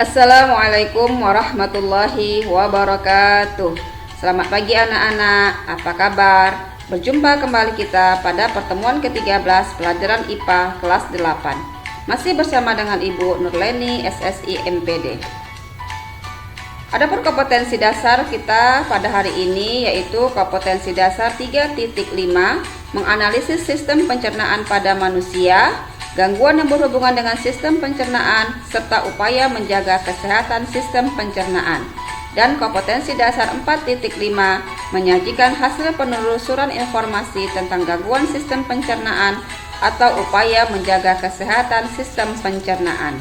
Assalamualaikum warahmatullahi wabarakatuh. Selamat pagi anak-anak, apa kabar? Berjumpa kembali kita pada pertemuan ke-13 pelajaran IPA kelas 8. Masih bersama dengan Ibu Nurleni SSI MPD. Adapun kompetensi dasar kita pada hari ini yaitu kompetensi dasar 3.5, menganalisis sistem pencernaan pada manusia, gangguan yang berhubungan dengan sistem pencernaan, serta upaya menjaga kesehatan sistem pencernaan. Dan kompetensi dasar 4.5 menyajikan hasil penelusuran informasi tentang gangguan sistem pencernaan atau upaya menjaga kesehatan sistem pencernaan.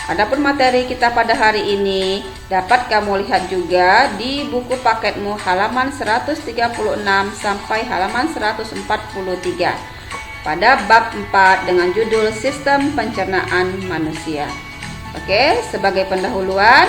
Adapun materi kita pada hari ini dapat kamu lihat juga di buku paketmu halaman 136 sampai halaman 143 pada bab 4 dengan judul Sistem Pencernaan Manusia. Oke, sebagai pendahuluan,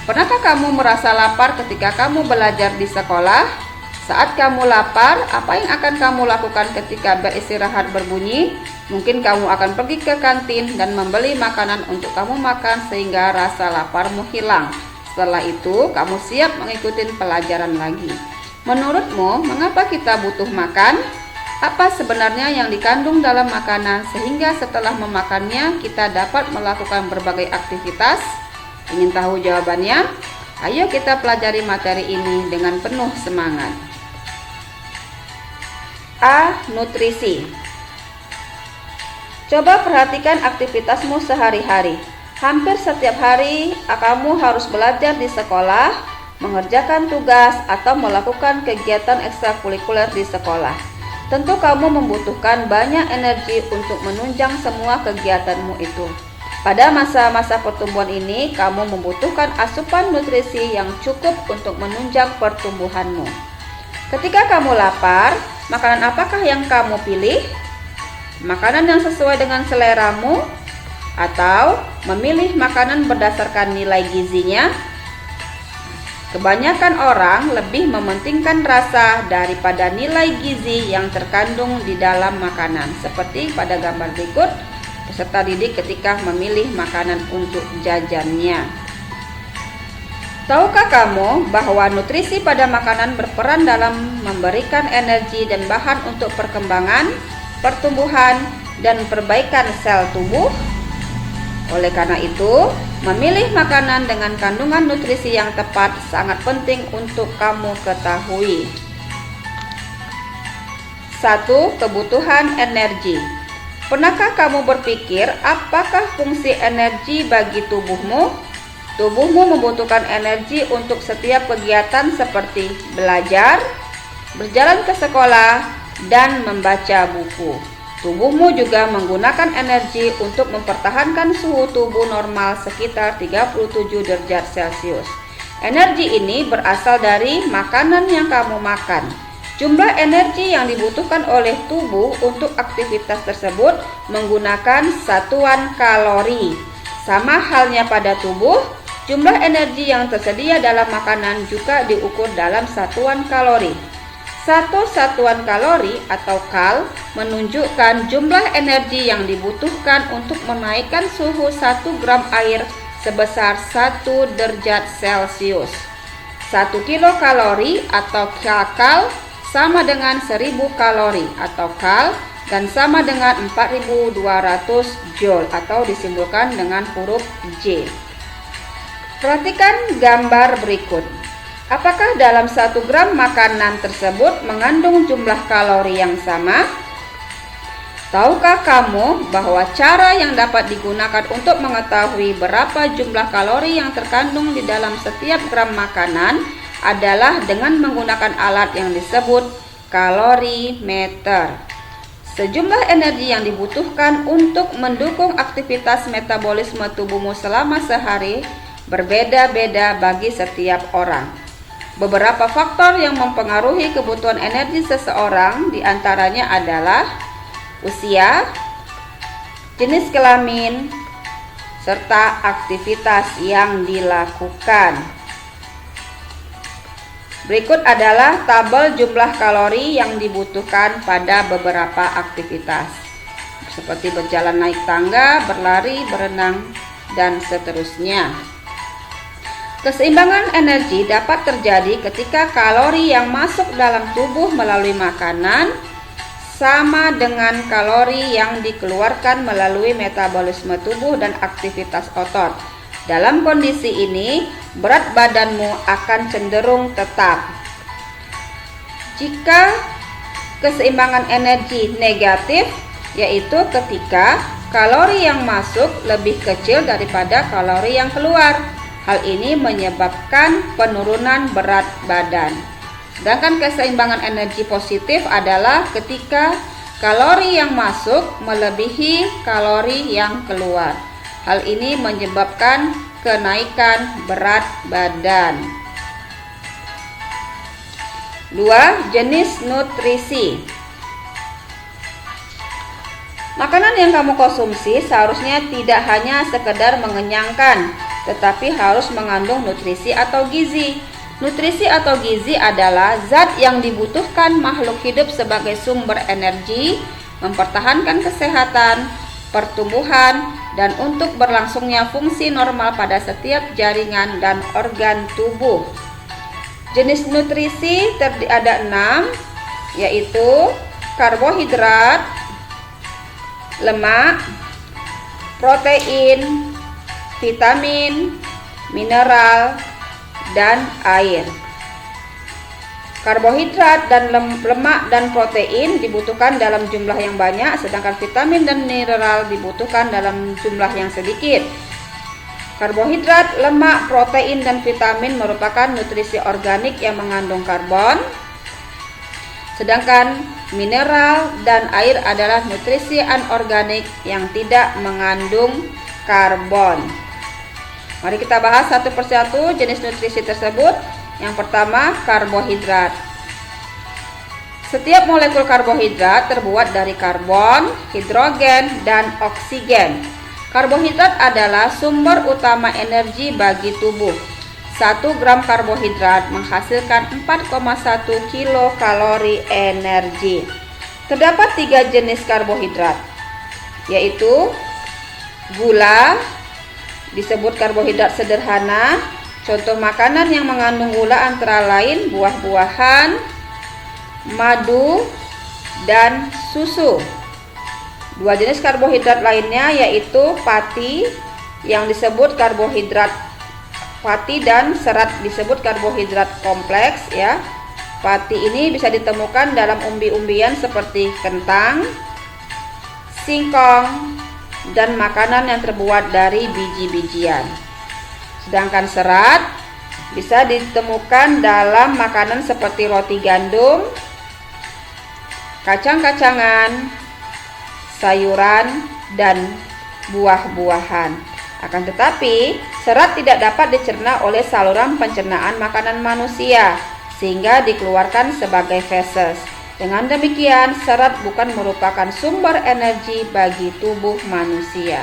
pernahkah kamu merasa lapar ketika kamu belajar di sekolah? Saat kamu lapar, apa yang akan kamu lakukan ketika beristirahat berbunyi? Mungkin kamu akan pergi ke kantin dan membeli makanan untuk kamu makan sehingga rasa laparmu hilang. Setelah itu, kamu siap mengikuti pelajaran lagi. Menurutmu, mengapa kita butuh makan? Apa sebenarnya yang dikandung dalam makanan sehingga setelah memakannya kita dapat melakukan berbagai aktivitas? Ingin tahu jawabannya? Ayo kita pelajari materi ini dengan penuh semangat. A. Nutrisi. Coba perhatikan aktivitasmu sehari-hari. Hampir setiap hari kamu harus belajar di sekolah, mengerjakan tugas, atau melakukan kegiatan ekstrakurikuler di sekolah. Tentu kamu membutuhkan banyak energi untuk menunjang semua kegiatanmu itu. Pada masa-masa pertumbuhan ini, kamu membutuhkan asupan nutrisi yang cukup untuk menunjang pertumbuhanmu. Ketika kamu lapar, makanan apakah yang kamu pilih? Makanan yang sesuai dengan seleramu atau memilih makanan berdasarkan nilai gizinya? Kebanyakan orang lebih mementingkan rasa daripada nilai gizi yang terkandung di dalam makanan, seperti pada gambar berikut, peserta didik ketika memilih makanan untuk jajannya. Tahukah kamu bahwa nutrisi pada makanan berperan dalam memberikan energi dan bahan untuk perkembangan, pertumbuhan, dan perbaikan sel tubuh? Oleh karena itu, memilih makanan dengan kandungan nutrisi yang tepat sangat penting untuk kamu ketahui. 1. Kebutuhan energi. Pernahkah kamu berpikir apakah fungsi energi bagi tubuhmu? Tubuhmu membutuhkan energi untuk setiap kegiatan seperti belajar, berjalan ke sekolah, dan membaca buku. Tubuhmu juga menggunakan energi untuk mempertahankan suhu tubuh normal sekitar 37 derajat Celcius. Energi ini berasal dari makanan yang kamu makan. Jumlah energi yang dibutuhkan oleh tubuh untuk aktivitas tersebut menggunakan satuan kalori. Sama halnya pada tubuh, jumlah energi yang tersedia dalam makanan juga diukur dalam satuan kalori. Satu satuan kalori atau kal menunjukkan jumlah energi yang dibutuhkan untuk menaikkan suhu 1 gram air sebesar 1 derajat Celcius. 1 kilokalori atau kal sama dengan 1000 kalori atau kal dan sama dengan 4200 joule atau disimbolkan dengan huruf J. Perhatikan gambar berikut. Apakah dalam 1 gram makanan tersebut mengandung jumlah kalori yang sama? Tahukah kamu bahwa cara yang dapat digunakan untuk mengetahui berapa jumlah kalori yang terkandung di dalam setiap gram makanan adalah dengan menggunakan alat yang disebut kalorimeter. Sejumlah energi yang dibutuhkan untuk mendukung aktivitas metabolisme tubuhmu selama sehari berbeda-beda bagi setiap orang. Beberapa faktor yang mempengaruhi kebutuhan energi seseorang diantaranya adalah usia, jenis kelamin, serta aktivitas yang dilakukan. Berikut adalah tabel jumlah kalori yang dibutuhkan pada beberapa aktivitas, seperti berjalan naik tangga, berlari, berenang, dan seterusnya. Keseimbangan energi dapat terjadi ketika kalori yang masuk dalam tubuh melalui makanan sama dengan kalori yang dikeluarkan melalui metabolisme tubuh dan aktivitas otot. Dalam kondisi ini, berat badanmu akan cenderung tetap. Jika keseimbangan energi negatif, yaitu ketika kalori yang masuk lebih kecil daripada kalori yang keluar. Hal ini menyebabkan penurunan berat badan. Sedangkan keseimbangan energi positif adalah ketika kalori yang masuk melebihi kalori yang keluar. Hal ini menyebabkan kenaikan berat badan. 2. Jenis nutrisi. Makanan yang kamu konsumsi seharusnya tidak hanya sekedar mengenyangkan, tetapi harus mengandung nutrisi atau gizi. Nutrisi atau gizi adalah zat yang dibutuhkan makhluk hidup sebagai sumber energi, mempertahankan kesehatan, pertumbuhan, dan untuk berlangsungnya fungsi normal pada setiap jaringan dan organ tubuh. Jenis nutrisi ada 6, yaitu karbohidrat, lemak, protein, vitamin, mineral, dan air. Karbohidrat dan lemak dan protein dibutuhkan dalam jumlah yang banyak, sedangkan vitamin dan mineral dibutuhkan dalam jumlah yang sedikit. Karbohidrat, lemak, protein, dan vitamin merupakan nutrisi organik yang mengandung karbon, sedangkan mineral dan air adalah nutrisi anorganik yang tidak mengandung karbon. Mari kita bahas satu persatu jenis nutrisi tersebut. Yang pertama, karbohidrat. Setiap molekul karbohidrat terbuat dari karbon, hidrogen, dan oksigen. Karbohidrat adalah sumber utama energi bagi tubuh. 1 gram karbohidrat menghasilkan 4,1 kilokalori energi. Terdapat 3 jenis karbohidrat, yaitu gula, disebut karbohidrat sederhana. Contoh makanan yang mengandung gula antara lain buah-buahan, madu, dan susu. 2 jenis karbohidrat lainnya yaitu pati yang disebut karbohidrat pati dan serat disebut karbohidrat kompleks ya. Pati ini bisa ditemukan dalam umbi-umbian seperti kentang, singkong, dan makanan yang terbuat dari biji-bijian. Sedangkan serat bisa ditemukan dalam makanan seperti roti gandum, kacang-kacangan, sayuran, dan buah-buahan. Akan tetapi, serat tidak dapat dicerna oleh saluran pencernaan makanan manusia, sehingga dikeluarkan sebagai feses. Dengan demikian, serat bukan merupakan sumber energi bagi tubuh manusia.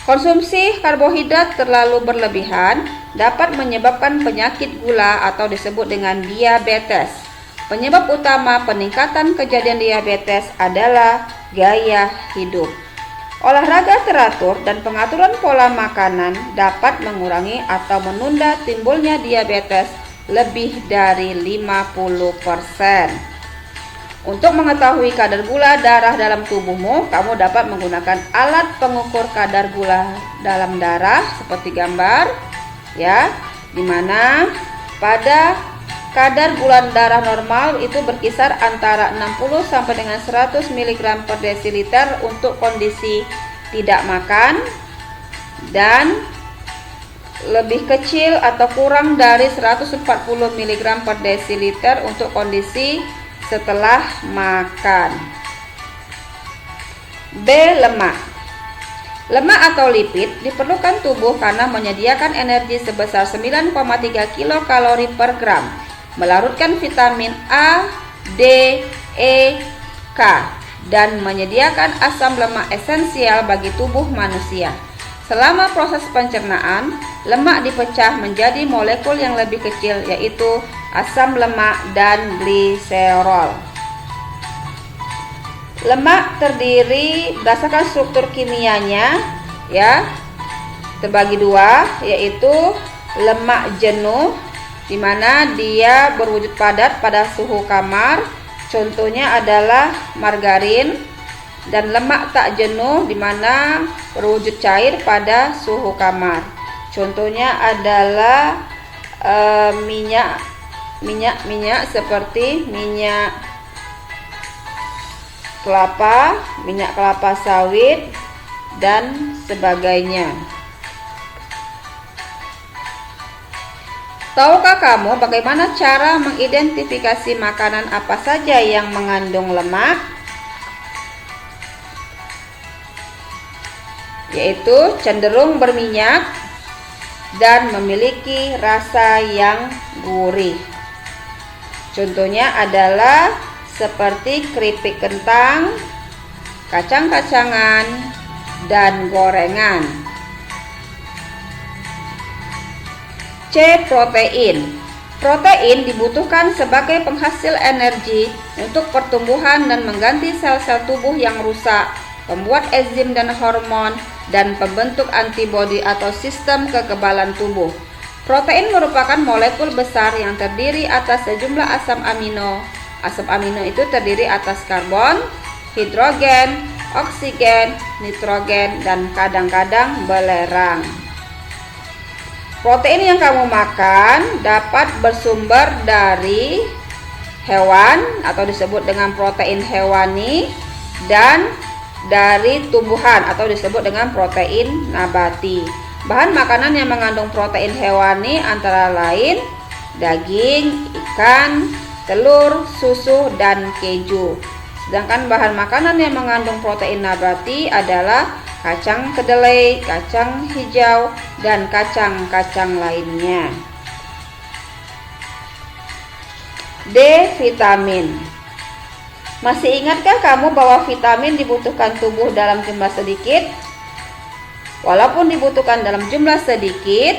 Konsumsi karbohidrat terlalu berlebihan dapat menyebabkan penyakit gula atau disebut dengan diabetes. Penyebab utama peningkatan kejadian diabetes adalah gaya hidup. Olahraga teratur dan pengaturan pola makanan dapat mengurangi atau menunda timbulnya diabetes lebih dari 50%. Untuk mengetahui kadar gula darah dalam tubuhmu, kamu dapat menggunakan alat pengukur kadar gula dalam darah seperti gambar ya, dimana pada kadar gula darah normal itu berkisar antara 60 sampai dengan 100 mg per desiliter untuk kondisi tidak makan, dan lebih kecil atau kurang dari 140 mg per desiliter untuk kondisi setelah makan. B. Lemak. Lemak atau lipid diperlukan tubuh karena menyediakan energi sebesar 9,3 kilokalori per gram, melarutkan vitamin A, D, E, K, dan menyediakan asam lemak esensial bagi tubuh manusia. Selama proses pencernaan, lemak dipecah menjadi molekul yang lebih kecil, yaitu asam lemak dan gliserol. Lemak terdiri berdasarkan struktur kimianya ya, terbagi dua, yaitu lemak jenuh di mana dia berwujud padat pada suhu kamar. Contohnya adalah margarin, dan lemak tak jenuh di mana berwujud cair pada suhu kamar. Contohnya adalah minyak seperti minyak kelapa sawit dan sebagainya. Tahukah kamu bagaimana cara mengidentifikasi makanan apa saja yang mengandung lemak? Yaitu cenderung berminyak dan memiliki rasa yang gurih. Contohnya adalah seperti keripik kentang, kacang-kacangan, dan gorengan. C. Protein. Protein dibutuhkan sebagai penghasil energi untuk pertumbuhan dan mengganti sel-sel tubuh yang rusak, pembuat enzim dan hormon, dan pembentuk antibodi atau sistem kekebalan tubuh. Protein merupakan molekul besar yang terdiri atas sejumlah asam amino. Asam amino itu terdiri atas karbon, hidrogen, oksigen, nitrogen, dan kadang-kadang belerang. Protein yang kamu makan dapat bersumber dari hewan atau disebut dengan protein hewani, dan dari tumbuhan atau disebut dengan protein nabati. Bahan makanan yang mengandung protein hewani antara lain daging, ikan, telur, susu, dan keju. Sedangkan bahan makanan yang mengandung protein nabati adalah kacang kedelai, kacang hijau, dan kacang-kacang lainnya. D. Vitamin. Masih ingatkah kamu bahwa vitamin dibutuhkan tubuh dalam jumlah sedikit? Walaupun dibutuhkan dalam jumlah sedikit,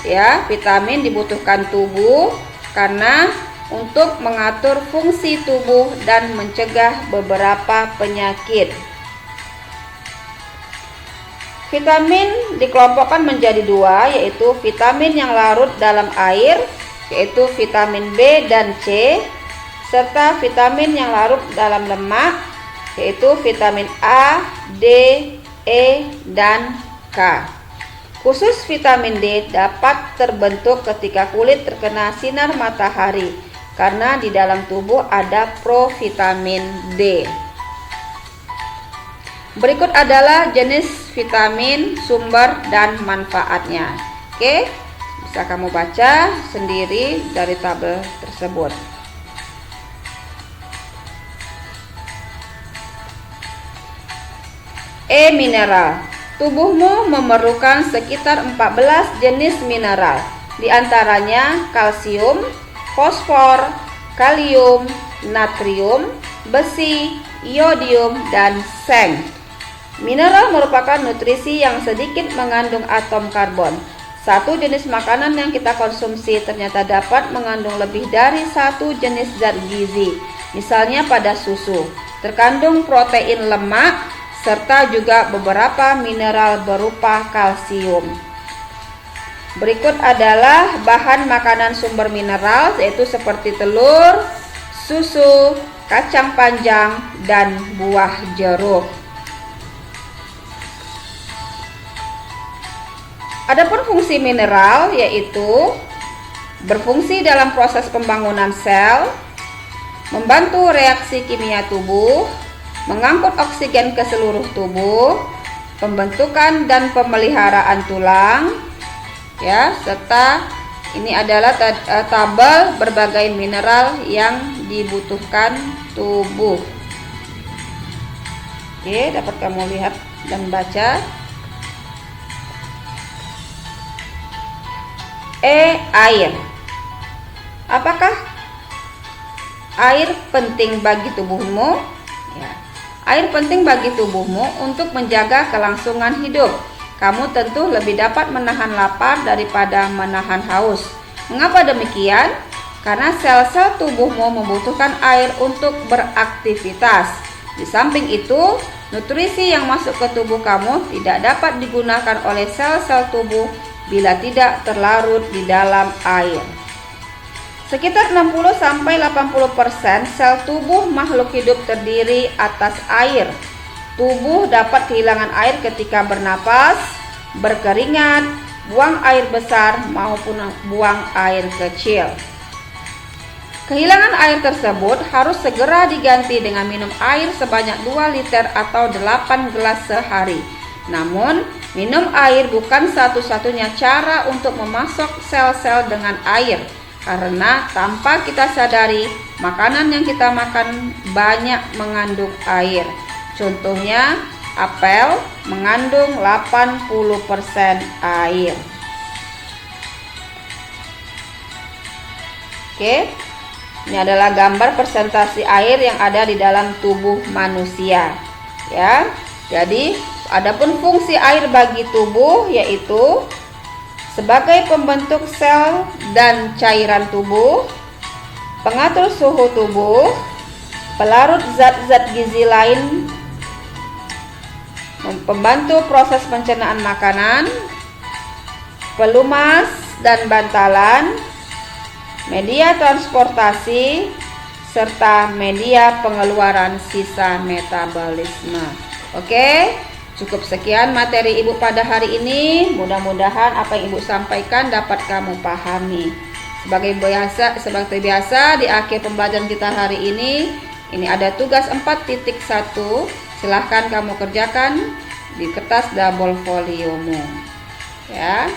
ya, vitamin dibutuhkan tubuh karena untuk mengatur fungsi tubuh dan mencegah beberapa penyakit. Vitamin dikelompokkan menjadi dua, yaitu vitamin yang larut dalam air, yaitu vitamin B dan C, serta vitamin yang larut dalam lemak, yaitu vitamin A, D, E, dan K. Khusus vitamin D dapat terbentuk ketika kulit terkena sinar matahari, karena di dalam tubuh ada provitamin D. Berikut adalah jenis vitamin, sumber, dan manfaatnya. Oke, bisa kamu baca sendiri dari tabel tersebut. E. Mineral. Tubuhmu memerlukan sekitar 14 jenis mineral, di antaranya kalsium, fosfor, kalium, natrium, besi, iodium, dan seng. Mineral merupakan nutrisi yang sedikit mengandung atom karbon. Satu jenis makanan yang kita konsumsi ternyata dapat mengandung lebih dari satu jenis zat gizi. Misalnya pada susu, terkandung protein lemak, serta juga beberapa mineral berupa kalsium. Berikut adalah bahan makanan sumber mineral, yaitu seperti telur, susu, kacang panjang, dan buah jeruk. Adapun fungsi mineral yaitu berfungsi dalam proses pembangunan sel, membantu reaksi kimia tubuh, mengangkut oksigen ke seluruh tubuh, pembentukan dan pemeliharaan tulang, ya, serta ini adalah tabel berbagai mineral yang dibutuhkan tubuh. Oke, dapat kamu lihat dan baca. E. Air. Apakah air penting bagi tubuhmu? Ya. Air penting bagi tubuhmu untuk menjaga kelangsungan hidup. Kamu tentu lebih dapat menahan lapar daripada menahan haus. Mengapa demikian? Karena sel-sel tubuhmu membutuhkan air untuk beraktivitas. Di samping itu, nutrisi yang masuk ke tubuh kamu tidak dapat digunakan oleh sel-sel tubuh bila tidak terlarut di dalam air. Sekitar 60-80% sel tubuh makhluk hidup terdiri atas air. Tubuh dapat kehilangan air ketika bernapas, berkeringat, buang air besar maupun buang air kecil. Kehilangan air tersebut harus segera diganti dengan minum air sebanyak 2 liter atau 8 gelas sehari. Namun, minum air bukan satu-satunya cara untuk memasok sel-sel dengan air, karena tanpa kita sadari, makanan yang kita makan banyak mengandung air. Contohnya, apel mengandung 80% air. Oke. Ini adalah gambar persentase air yang ada di dalam tubuh manusia, ya. Jadi, adapun fungsi air bagi tubuh yaitu sebagai pembentuk sel dan cairan tubuh, pengatur suhu tubuh, pelarut zat-zat gizi lain, pembantu proses pencernaan makanan, pelumas dan bantalan, media transportasi, serta media pengeluaran sisa metabolisme. Oke, cukup sekian materi Ibu pada hari ini. Mudah-mudahan apa yang Ibu sampaikan dapat kamu pahami. Seperti biasa di akhir pembelajaran kita hari ini ada tugas 4.1. Silahkan kamu kerjakan di kertas double foliomu. Ya.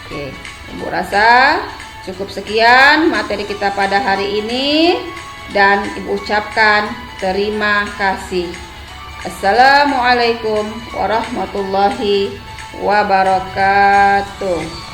Oke, Ibu rasa cukup sekian materi kita pada hari ini, dan Ibu ucapkan terima kasih. Assalamualaikum warahmatullahi wabarakatuh.